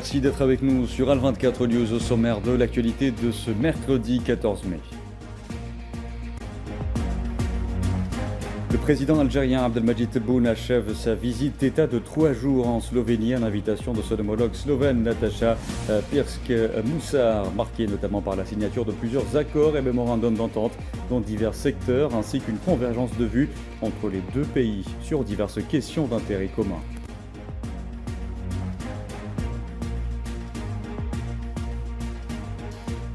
Merci d'être avec nous sur Al24 News au sommaire de l'actualité de ce mercredi 14 mai. Le président algérien Abdelmadjid Tebboune achève sa visite d'État de 3 jours en Slovénie à l'invitation de son homologue slovène Nataša Pirc-Musar, marquée notamment par la signature de plusieurs accords et mémorandums d'entente dans divers secteurs, ainsi qu'une convergence de vues entre les deux pays sur diverses questions d'intérêt commun.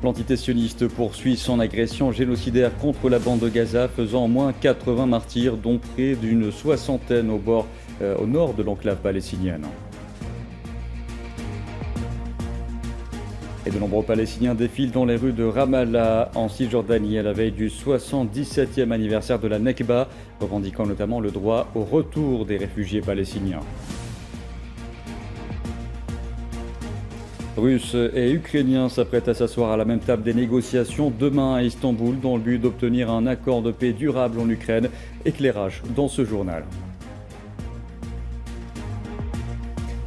L'entité sioniste poursuit son agression génocidaire contre la bande de Gaza, faisant au moins 80 martyrs, dont près d'une soixantaine au nord de l'enclave palestinienne. Et de nombreux Palestiniens défilent dans les rues de Ramallah, en Cisjordanie, à la veille du 77e anniversaire de la Nekba, revendiquant notamment le droit au retour des réfugiés palestiniens. Russes et Ukrainiens s'apprêtent à s'asseoir à la même table des négociations demain à Istanbul dans le but d'obtenir un accord de paix durable en Ukraine. Éclairage dans ce journal.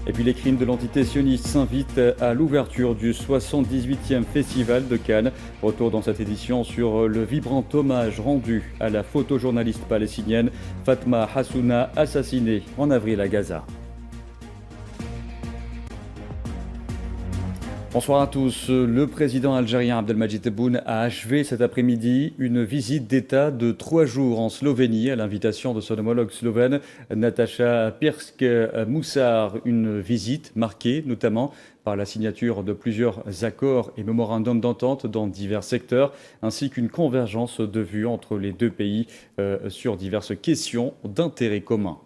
Et puis les crimes de l'entité sioniste s'invitent à l'ouverture du 78e Festival de Cannes. Retour dans cette édition sur le vibrant hommage rendu à la photojournaliste palestinienne Fatma Hassouna, assassinée en avril à Gaza. Bonsoir à tous. Le président algérien Abdelmadjid Tebboune a achevé cet après-midi une visite d'État de 3 jours en Slovénie à l'invitation de son homologue slovène Nataša Pirc-Musar. Une visite marquée notamment par la signature de plusieurs accords et mémorandums d'entente dans divers secteurs, ainsi qu'une convergence de vues entre les deux pays sur diverses questions d'intérêt commun.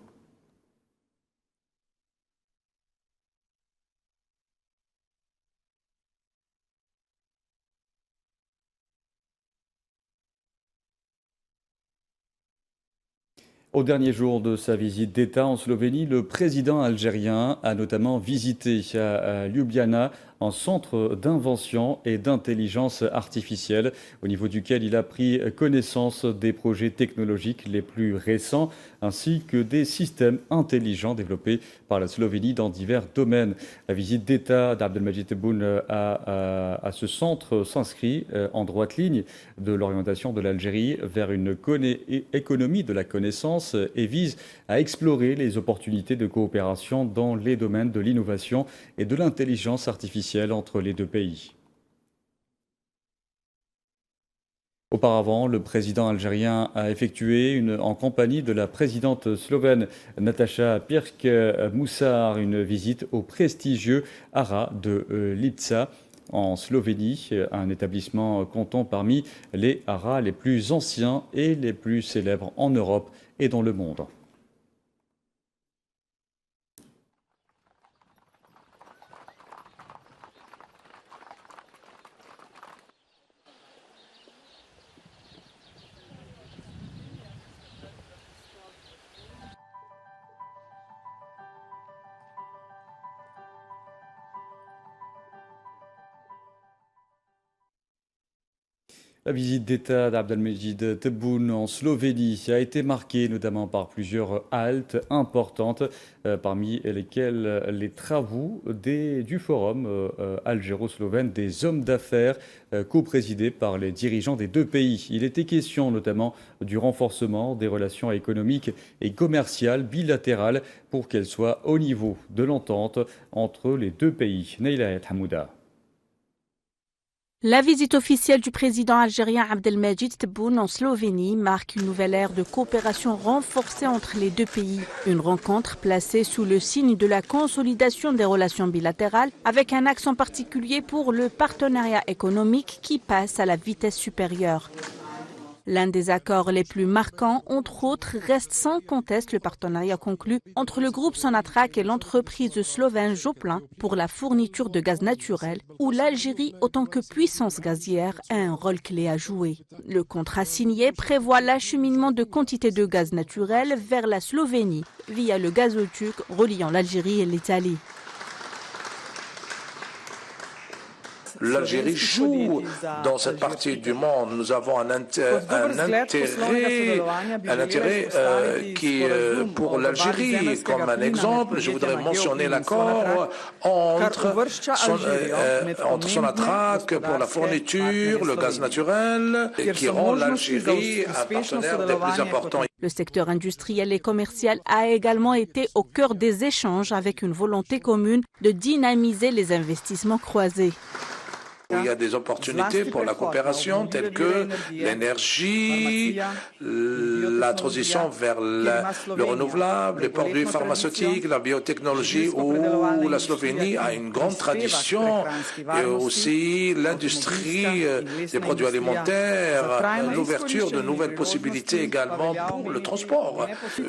Au dernier jour de sa visite d'État en Slovénie, le président algérien a notamment visité à Ljubljana un centre d'invention et d'intelligence artificielle, au niveau duquel il a pris connaissance des projets technologiques les plus récents, ainsi que des systèmes intelligents développés par la Slovénie dans divers domaines. La visite d'État d'Abdelmadjid Tebboune à ce centre s'inscrit en droite ligne de l'orientation de l'Algérie vers une économie de la connaissance et vise à explorer les opportunités de coopération dans les domaines de l'innovation et de l'intelligence artificielle entre les deux pays. Auparavant, le président algérien a effectué en compagnie de la présidente slovène Nataša Pirc-Musar une visite au prestigieux Haras de Liptša en Slovénie, un établissement comptant parmi les haras les plus anciens et les plus célèbres en Europe et dans le monde. La visite d'État d'Abdelmadjid Tebboune en Slovénie a été marquée notamment par plusieurs haltes importantes, parmi lesquelles les travaux du forum algéro-slovène des hommes d'affaires co-présidé par les dirigeants des deux pays. Il était question notamment du renforcement des relations économiques et commerciales bilatérales pour qu'elles soient au niveau de l'entente entre les deux pays. Neila Hamouda. La visite officielle du président algérien Abdelmadjid Tebboune en Slovénie marque une nouvelle ère de coopération renforcée entre les deux pays. Une rencontre placée sous le signe de la consolidation des relations bilatérales avec un accent particulier pour le partenariat économique qui passe à la vitesse supérieure. L'un des accords les plus marquants, entre autres, reste sans conteste le partenariat conclu entre le groupe Sonatrach et l'entreprise slovène Joplin pour la fourniture de gaz naturel, où l'Algérie, autant que puissance gazière, a un rôle clé à jouer. Le contrat signé prévoit l'acheminement de quantités de gaz naturel vers la Slovénie via le gazoduc reliant l'Algérie et l'Italie. l'Algérie joue dans cette partie du monde. Nous avons un intérêt qui, pour l'Algérie, comme un exemple, je voudrais mentionner l'accord entre Sonatrach pour la fourniture, le gaz naturel, qui rend l'Algérie un partenaire des plus importants. Le secteur industriel et commercial a également été au cœur des échanges avec une volonté commune de dynamiser les investissements croisés. Il y a des opportunités pour la coopération telles que l'énergie, la transition vers le renouvelable, les produits pharmaceutiques, la biotechnologie, où la Slovénie a une grande tradition, et aussi l'industrie des produits alimentaires, l'ouverture de nouvelles possibilités également pour le transport.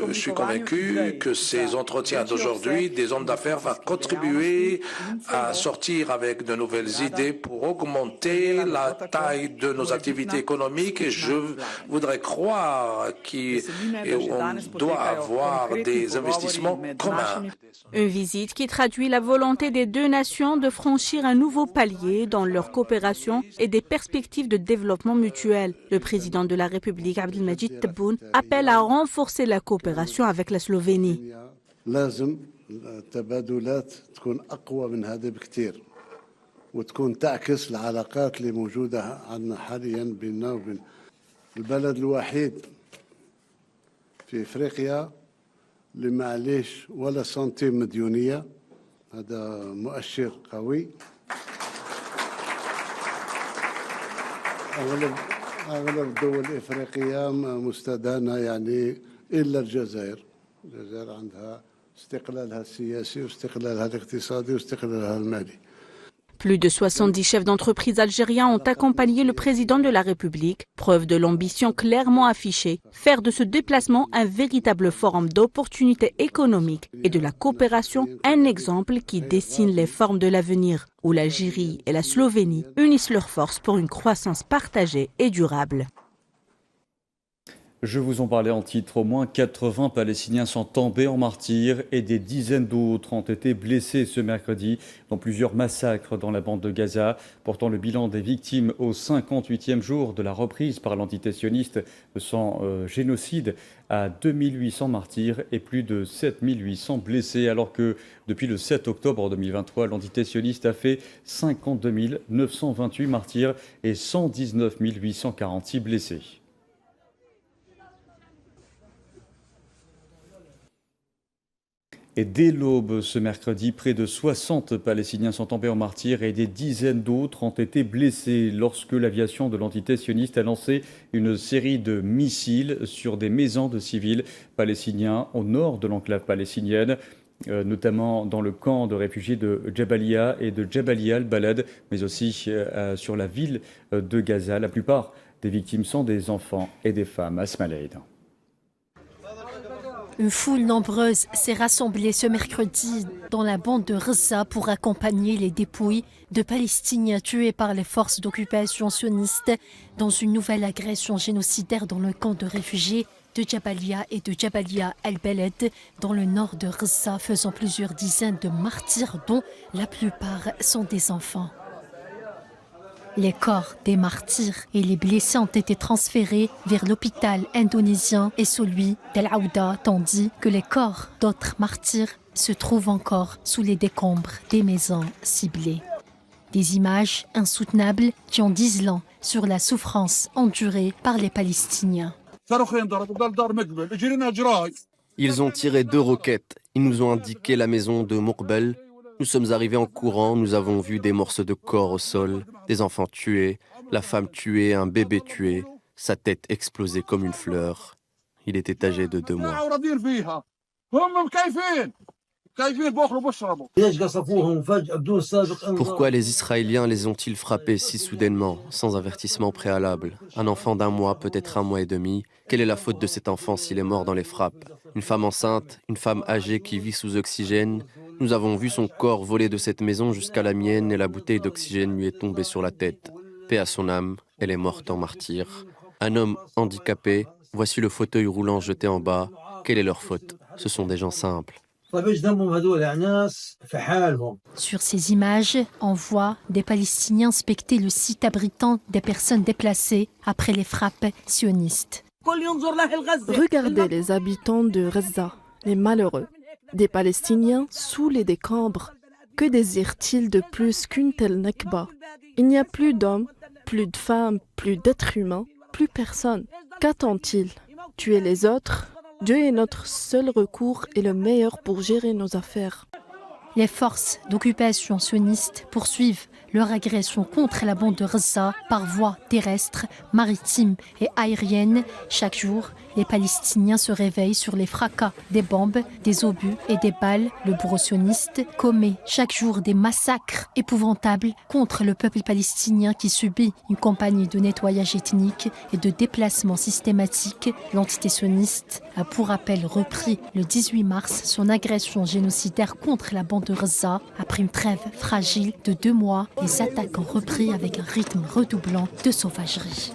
Je suis convaincu que ces entretiens d'aujourd'hui, des hommes d'affaires, vont contribuer à sortir avec de nouvelles idées pour augmenter la taille de nos activités économiques, et je voudrais croire qu'on doit avoir des investissements communs. Une visite qui traduit la volonté des deux nations de franchir un nouveau palier dans leur coopération et des perspectives de développement mutuel. Le président de la République, Abdelmajid Tebboune, appelle à renforcer la coopération avec la Slovénie. وتكون تعكس العلاقات اللي موجودة عندنا حاليا بيننا وبين البلد الوحيد في إفريقيا اللي ما عليش ولا سنتيم مديونية. هذا مؤشر قوي. أغلب الدول الإفريقية مستدانة يعني إلا الجزائر. الجزائر عندها استقلالها السياسي واستقلالها الاقتصادي واستقلالها المالي. Plus de 70 chefs d'entreprise algériens ont accompagné le président de la République, preuve de l'ambition clairement affichée, faire de ce déplacement un véritable forum d'opportunités économiques et de la coopération, un exemple qui dessine les formes de l'avenir, où l'Algérie et la Slovénie unissent leurs forces pour une croissance partagée et durable. Je vous en parlais en titre, au moins 80 Palestiniens sont tombés en martyrs et des dizaines d'autres ont été blessés ce mercredi dans plusieurs massacres dans la bande de Gaza, portant le bilan des victimes au 58e jour de la reprise par l'entité sioniste de son génocide à 2800 martyrs et plus de 7800 blessés, alors que depuis le 7 octobre 2023, l'entité sioniste a fait 52 928 martyrs et 119 846 blessés. Et dès l'aube ce mercredi, près de 60 Palestiniens sont tombés en martyrs et des dizaines d'autres ont été blessés lorsque l'aviation de l'entité sioniste a lancé une série de missiles sur des maisons de civils palestiniens au nord de l'enclave palestinienne, notamment dans le camp de réfugiés de Jabalia et de Jabalia al-Balad, mais aussi sur la ville de Gaza. La plupart des victimes sont des enfants et des femmes. Asma Leïd. Une foule nombreuse s'est rassemblée ce mercredi dans la bande de Gaza pour accompagner les dépouilles de Palestiniens tués par les forces d'occupation sionistes dans une nouvelle agression génocidaire dans le camp de réfugiés de Jabalia et de Jabalia al-Balad dans le nord de Gaza, faisant plusieurs dizaines de martyrs dont la plupart sont des enfants. Les corps des martyrs et les blessés ont été transférés vers l'hôpital indonésien et celui d'El Aouda, tandis que les corps d'autres martyrs se trouvent encore sous les décombres des maisons ciblées. Des images insoutenables qui en disent long sur la souffrance endurée par les Palestiniens. Ils ont tiré 2 roquettes. Ils nous ont indiqué la maison de Mourbel. Nous sommes arrivés en courant, nous avons vu des morceaux de corps au sol, des enfants tués, la femme tuée, un bébé tué, sa tête explosée comme une fleur. Il était âgé de 2 mois. Pourquoi les Israéliens les ont-ils frappés si soudainement, sans avertissement préalable? Un enfant d'1 mois, peut-être 1 mois et demi. Quelle est la faute de cet enfant s'il est mort dans les frappes? Une femme enceinte, une femme âgée qui vit sous oxygène. Nous avons vu son corps voler de cette maison jusqu'à la mienne et la bouteille d'oxygène lui est tombée sur la tête. Paix à son âme, elle est morte en martyr. Un homme handicapé, voici le fauteuil roulant jeté en bas. Quelle est leur faute? Ce sont des gens simples. Sur ces images, on voit des Palestiniens inspecter le site abritant des personnes déplacées après les frappes sionistes. Regardez les habitants de Gaza, les malheureux, des Palestiniens sous les décombres. Que désirent-ils de plus qu'une telle Nakba? Il n'y a plus d'hommes, plus de femmes, plus d'êtres humains, plus personne. Qu'attend-il? Tuer les autres? Dieu est notre seul recours et le meilleur pour gérer nos affaires. Les forces d'occupation sionistes poursuivent leur agression contre la bande de Gaza par voie terrestre, maritime et aérienne. Chaque jour, les Palestiniens se réveillent sur les fracas des bombes, des obus et des balles. Le bourreau sioniste commet chaque jour des massacres épouvantables contre le peuple palestinien qui subit une campagne de nettoyage ethnique et de déplacement systématique. L'entité sioniste a pour rappel repris le 18 mars son agression génocidaire contre la bande de Gaza. Après une trêve fragile de 2 mois, les attaques ont repris avec un rythme redoublant de sauvagerie.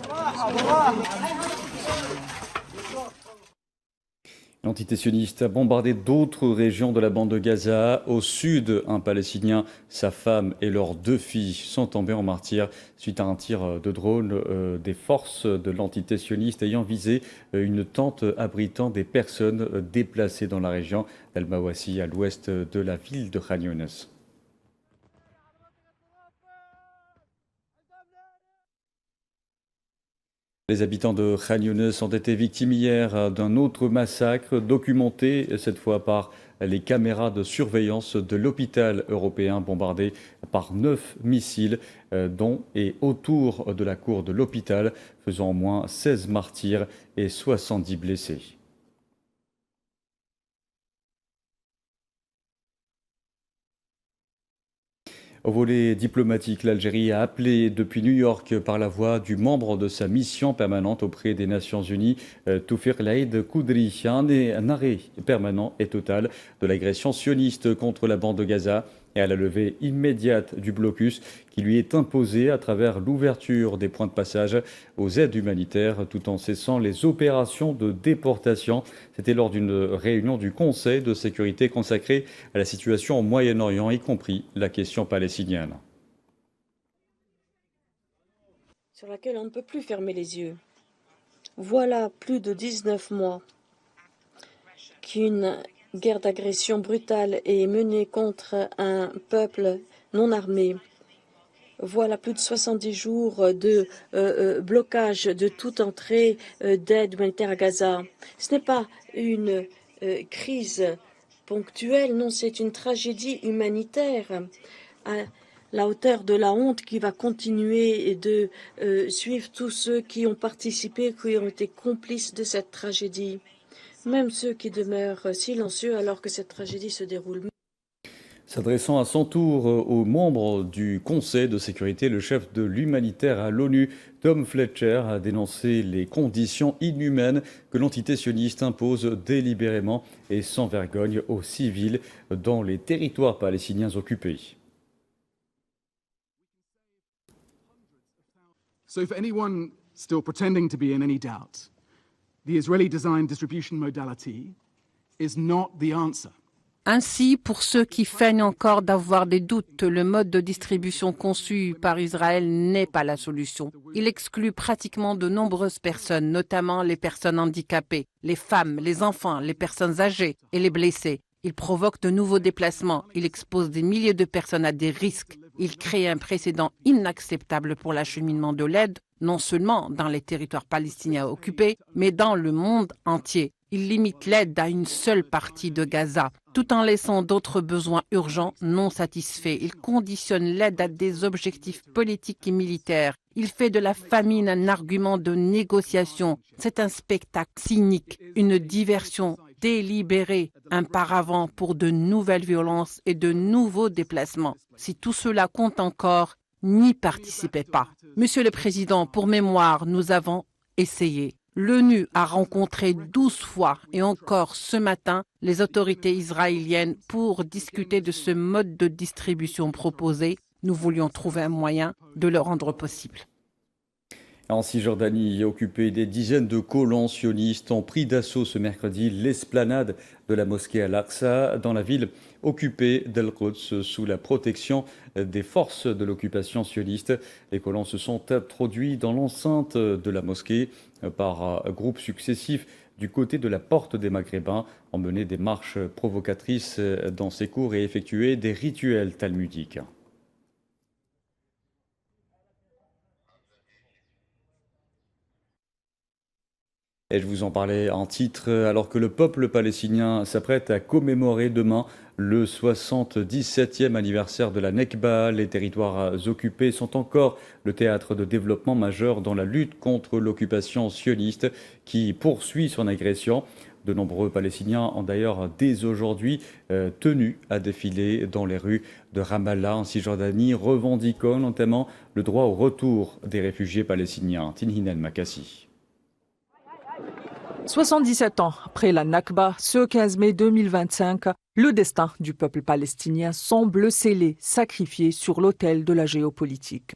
L'entité sioniste a bombardé d'autres régions de la bande de Gaza. Au sud, un Palestinien, sa femme et leurs 2 filles sont tombés en martyrs suite à un tir de drone des forces de l'entité sioniste ayant visé une tente abritant des personnes déplacées dans la région d'Al-Mawasi à l'ouest de la ville de Khan Younes. Les habitants de Khan Younes ont été victimes hier d'un autre massacre documenté cette fois par les caméras de surveillance de l'hôpital européen bombardé par 9 missiles dont et autour de la cour de l'hôpital, faisant au moins 16 martyrs et 70 blessés. Au volet diplomatique, l'Algérie a appelé depuis New York par la voix du membre de sa mission permanente auprès des Nations Unies, Toufiq Laïd Koudri, un arrêt permanent et total de l'agression sioniste contre la bande de Gaza et à la levée immédiate du blocus qui lui est imposé à travers l'ouverture des points de passage aux aides humanitaires tout en cessant les opérations de déportation. C'était lors d'une réunion du Conseil de sécurité consacrée à la situation au Moyen-Orient, y compris la question palestinienne. Sur laquelle on ne peut plus fermer les yeux. Voilà plus de 19 mois qu'une guerre d'agression brutale est menée contre un peuple non armé. Voilà plus de 70 jours de blocage de toute entrée d'aide humanitaire à Gaza. Ce n'est pas une crise ponctuelle, non, c'est une tragédie humanitaire à la hauteur de la honte qui va continuer de suivre tous ceux qui ont participé, qui ont été complices de cette tragédie. Même ceux qui demeurent silencieux alors que cette tragédie se déroule. S'adressant à son tour aux membres du Conseil de sécurité, le chef de l'humanitaire à l'ONU, Tom Fletcher, a dénoncé les conditions inhumaines que l'entité sioniste impose délibérément et sans vergogne aux civils dans les territoires palestiniens occupés. So for anyone still pretending to be in any doubt, the Israeli design distribution modality is not the answer. Ainsi, pour ceux qui feignent encore d'avoir des doutes, le mode de distribution conçu par Israël n'est pas la solution. Il exclut pratiquement de nombreuses personnes, notamment les personnes handicapées, les femmes, les enfants, les personnes âgées et les blessés. Il provoque de nouveaux déplacements, il expose des milliers de personnes à des risques. Il crée un précédent inacceptable pour l'acheminement de l'aide, non seulement dans les territoires palestiniens occupés, mais dans le monde entier. Il limite l'aide à une seule partie de Gaza, tout en laissant d'autres besoins urgents non satisfaits. Il conditionne l'aide à des objectifs politiques et militaires. Il fait de la famine un argument de négociation. C'est un spectacle cynique, une diversion délibérée, un paravent pour de nouvelles violences et de nouveaux déplacements. Si tout cela compte encore, n'y participez pas. Monsieur le Président, pour mémoire, nous avons essayé. L'ONU a rencontré 12 fois et encore ce matin les autorités israéliennes pour discuter de ce mode de distribution proposé. Nous voulions trouver un moyen de le rendre possible. En Cisjordanie, occupés, des dizaines de colons sionistes ont pris d'assaut ce mercredi l'esplanade de la mosquée Al-Aqsa dans la ville occupée d'Al-Quds sous la protection des forces de l'occupation sioniste. Les colons se sont introduits dans l'enceinte de la mosquée par groupes successifs du côté de la porte des Maghrébins, ont mené des marches provocatrices dans ces cours et effectué des rituels talmudiques. Et je vous en parlais en titre, alors que le peuple palestinien s'apprête à commémorer demain le 77e anniversaire de la Nekba, les territoires occupés sont encore le théâtre de développement majeur dans la lutte contre l'occupation sioniste qui poursuit son agression. De nombreux Palestiniens ont d'ailleurs dès aujourd'hui tenu à défiler dans les rues de Ramallah en Cisjordanie, revendiquant notamment le droit au retour des réfugiés palestiniens. Tinhin El-Makassi. 77 ans après la Nakba, ce 15 mai 2025, le destin du peuple palestinien semble scellé, sacrifié sur l'autel de la géopolitique.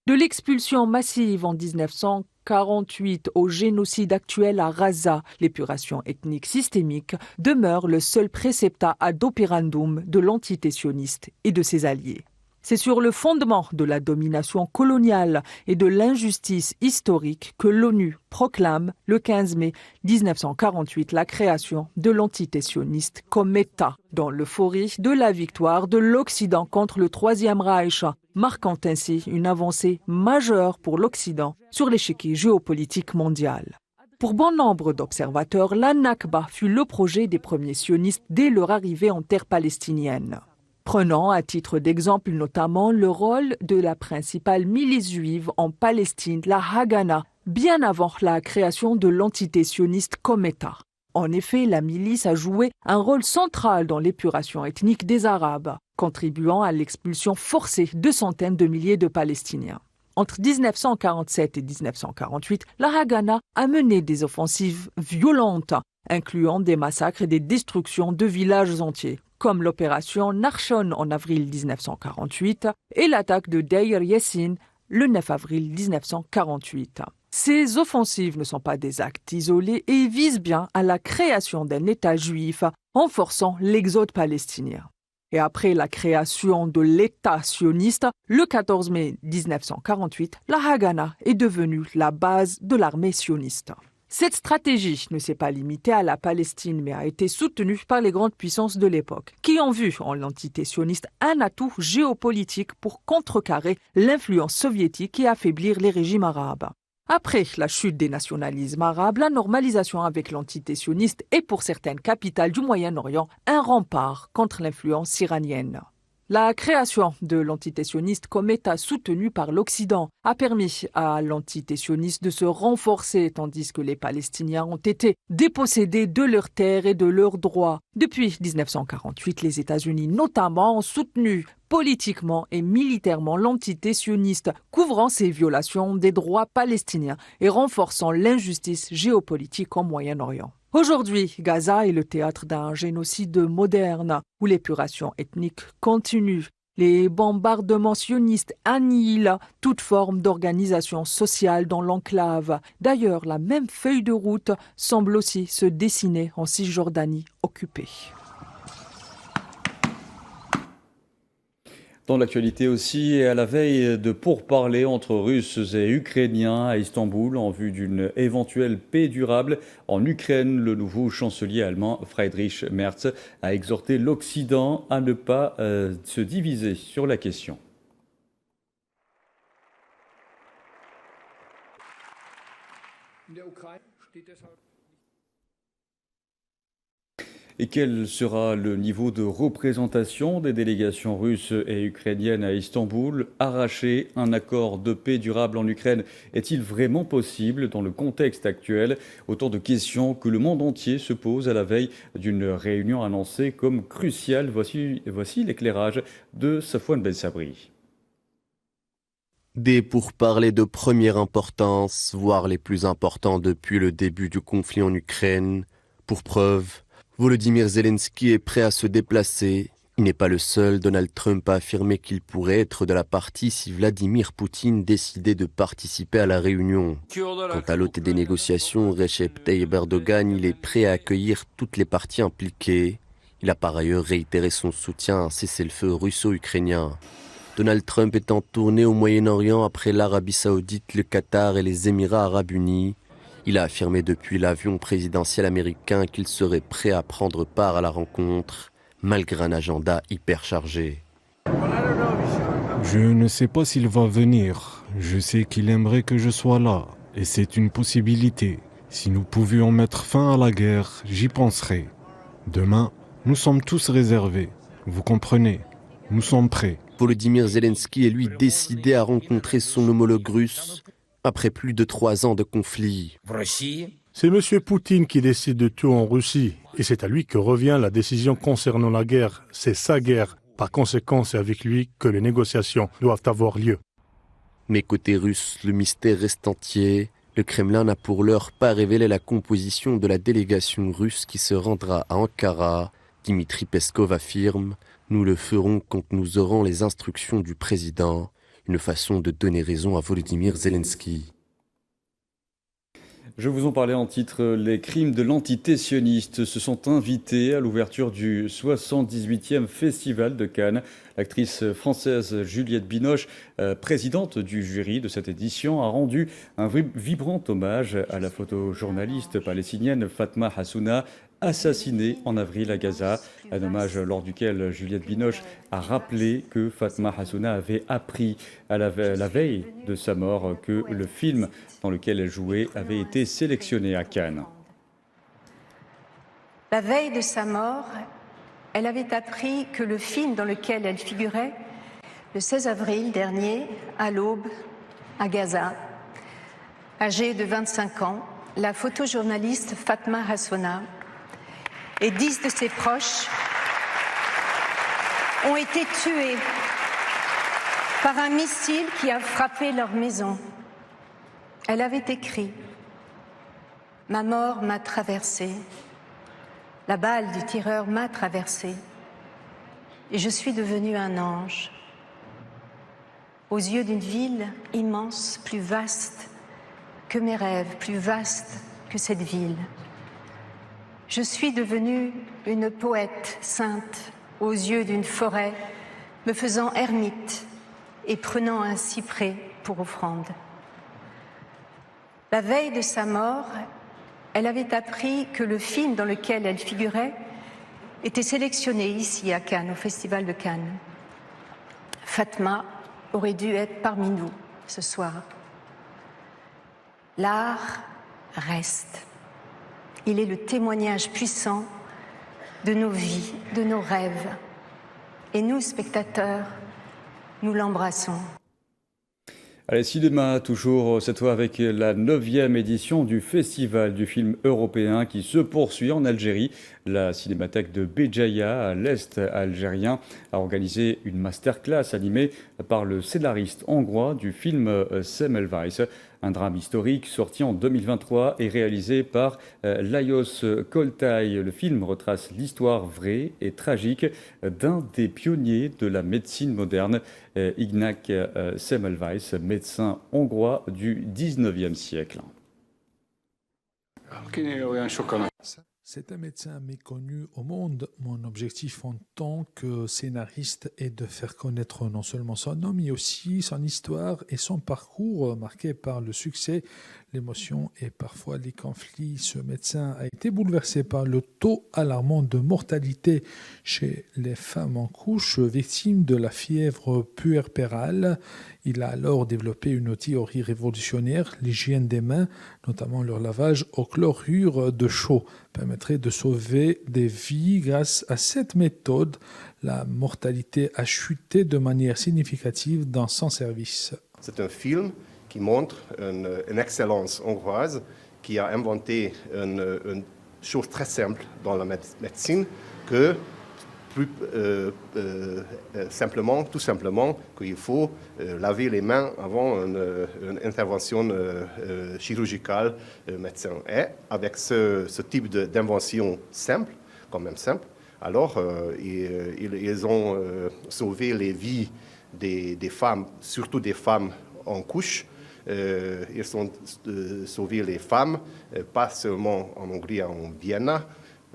De l'expulsion massive en 1948 au génocide actuel à Gaza, l'épuration ethnique systémique demeure le seul préceptat ad operandum de l'entité sioniste et de ses alliés. C'est sur le fondement de la domination coloniale et de l'injustice historique que l'ONU proclame le 15 mai 1948 la création de l'entité sioniste comme État, dans l'euphorie de la victoire de l'Occident contre le Troisième Reich, marquant ainsi une avancée majeure pour l'Occident sur l'échiquier géopolitique mondial. Pour bon nombre d'observateurs, la Nakba fut le projet des premiers sionistes dès leur arrivée en terre palestinienne. Prenant à titre d'exemple notamment le rôle de la principale milice juive en Palestine, la Haganah, bien avant la création de l'entité sioniste comme État. En effet, la milice a joué un rôle central dans l'épuration ethnique des Arabes, contribuant à l'expulsion forcée de centaines de milliers de Palestiniens. Entre 1947 et 1948, la Haganah a mené des offensives violentes, incluant des massacres et des destructions de villages entiers, comme l'opération Narshon en avril 1948 et l'attaque de Deir Yassin le 9 avril 1948. Ces offensives ne sont pas des actes isolés et visent bien à la création d'un État juif en forçant l'exode palestinien. Et après la création de l'État sioniste, le 14 mai 1948, la Haganah est devenue la base de l'armée sioniste. Cette stratégie ne s'est pas limitée à la Palestine, mais a été soutenue par les grandes puissances de l'époque, qui ont vu en l'entité sioniste un atout géopolitique pour contrecarrer l'influence soviétique et affaiblir les régimes arabes. Après la chute des nationalismes arabes, la normalisation avec l'entité sioniste est pour certaines capitales du Moyen-Orient un rempart contre l'influence iranienne. La création de l'entité sioniste comme État soutenu par l'Occident a permis à l'entité sioniste de se renforcer tandis que les Palestiniens ont été dépossédés de leurs terres et de leurs droits. Depuis 1948, les États-Unis notamment ont soutenu politiquement et militairement l'entité sioniste, couvrant ces violations des droits palestiniens et renforçant l'injustice géopolitique au Moyen-Orient. Aujourd'hui, Gaza est le théâtre d'un génocide moderne où l'épuration ethnique continue. Les bombardements sionistes annihilent toute forme d'organisation sociale dans l'enclave. D'ailleurs, la même feuille de route semble aussi se dessiner en Cisjordanie occupée. Dans l'actualité aussi, et à la veille de pourparlers entre Russes et Ukrainiens à Istanbul en vue d'une éventuelle paix durable en Ukraine, le nouveau chancelier allemand Friedrich Merz a exhorté l'Occident à ne pas se diviser sur la question. Et quel sera le niveau de représentation des délégations russes et ukrainiennes à Istanbul? Arracher un accord de paix durable en Ukraine est-il vraiment possible dans le contexte actuel? Autant de questions que le monde entier se pose à la veille d'une réunion annoncée comme cruciale. Voici l'éclairage de Safwan Ben Sabri. Des pourparlers de première importance, voire les plus importants depuis le début du conflit en Ukraine. Pour preuve, Volodymyr Zelensky est prêt à se déplacer Il n'est pas le seul. Donald Trump a affirmé qu'il pourrait être de la partie si Vladimir Poutine décidait de participer à la réunion. Quant à l'hôte des négociations, Recep Tayyip Erdogan, il est prêt à accueillir toutes les parties impliquées. Il a par ailleurs réitéré son soutien à un cessez-le-feu russo-ukrainien. Donald Trump est en tournée au Moyen-Orient après l'Arabie Saoudite, le Qatar et les Émirats Arabes Unis. Il a affirmé depuis l'avion présidentiel américain qu'il serait prêt à prendre part à la rencontre, malgré un agenda hyper chargé. Je ne sais pas s'il va venir. Je sais qu'il aimerait que je sois là. Et c'est une possibilité. Si nous pouvions mettre fin à la guerre, j'y penserai. Demain, nous sommes tous réservés. Vous comprenez? Nous sommes prêts. Volodymyr Zelensky est lui décidé à rencontrer son homologue russe après plus de 3 ans de conflit. C'est M. Poutine qui décide de tout en Russie et c'est à lui que revient la décision concernant la guerre. C'est sa guerre. Par conséquent, c'est avec lui que les négociations doivent avoir lieu. Mais côté russe, le mystère reste entier. Le Kremlin n'a pour l'heure pas révélé la composition de la délégation russe qui se rendra à Ankara. Dimitri Peskov affirme « Nous le ferons quand nous aurons les instructions du président », une façon de donner raison à Volodymyr Zelensky. Je vous en parlais en titre, les crimes de l'entité sioniste se sont invités à l'ouverture du 78e Festival de Cannes. L'actrice française Juliette Binoche, présidente du jury de cette édition, a rendu un vibrant hommage à la photojournaliste palestinienne Fatma Hassouna, assassinée en avril à Gaza. Un hommage lors duquel Juliette Binoche a rappelé que Fatma Hassouna avait appris à la veille de sa mort que le film dans lequel elle jouait avait été sélectionné à Cannes. La veille de sa mort, elle avait appris que le film dans lequel elle figurait, le 16 avril dernier, à l'aube, à Gaza, âgée de 25 ans, la photojournaliste Fatma Hassouna et 10 de ses proches ont été tués par un missile qui a frappé leur maison. Elle avait écrit « Ma mort m'a traversée, la balle du tireur m'a traversée et je suis devenue un ange. Aux yeux d'une ville immense, plus vaste que mes rêves, plus vaste que cette ville. Je suis devenue une poète sainte aux yeux d'une forêt, me faisant ermite et prenant un cyprès pour offrande. La veille de sa mort, elle avait appris que le film dans lequel elle figurait était sélectionné ici à Cannes, au Festival de Cannes. Fatma aurait dû être parmi nous ce soir. L'art reste. Il est le témoignage puissant de nos vies, de nos rêves. Et nous, spectateurs, nous l'embrassons. Allez, cinéma, toujours cette fois avec la 9e édition du Festival du film européen qui se poursuit en Algérie. La cinémathèque de Béjaïa, à l'est algérien, a organisé une masterclass animée par le scénariste hongrois du film Semmelweis. Un drame historique sorti en 2023 et réalisé par Lajos Koltai. Le film retrace l'histoire vraie et tragique d'un des pionniers de la médecine moderne, Ignác Semmelweis, médecin hongrois du 19e siècle. C'est un médecin méconnu au monde. Mon objectif en tant que scénariste est de faire connaître non seulement son nom, mais aussi son histoire et son parcours marqué par le succès, l'émotion et parfois les conflits. Ce médecin a été bouleversé par le taux alarmant de mortalité chez les femmes en couche victimes de la fièvre puerpérale. Il a alors développé une théorie révolutionnaire, l'hygiène des mains, notamment leur lavage au chlorure de chaux, permettrait de sauver des vies. Grâce à cette méthode, la mortalité a chuté de manière significative dans son service. C'est un film qui montre une excellence hongroise qui a inventé une chose très simple dans la médecine que tout simplement qu'il faut laver les mains avant une intervention chirurgicale médecin. Et avec ce type d'invention simple, quand même simple, Alors, ils ont sauvé les vies des femmes, surtout des femmes en couche. Ils ont sauvé les femmes, pas seulement en Hongrie, en Vienne,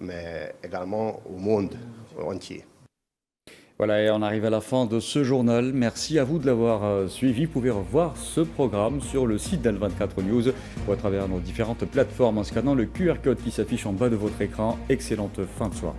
mais également au monde entier. Voilà, et on arrive à la fin de ce journal. Merci à vous de l'avoir suivi. Vous pouvez revoir ce programme sur le site d'Al24 News ou à travers nos différentes plateformes en scannant le QR code qui s'affiche en bas de votre écran. Excellente fin de soirée.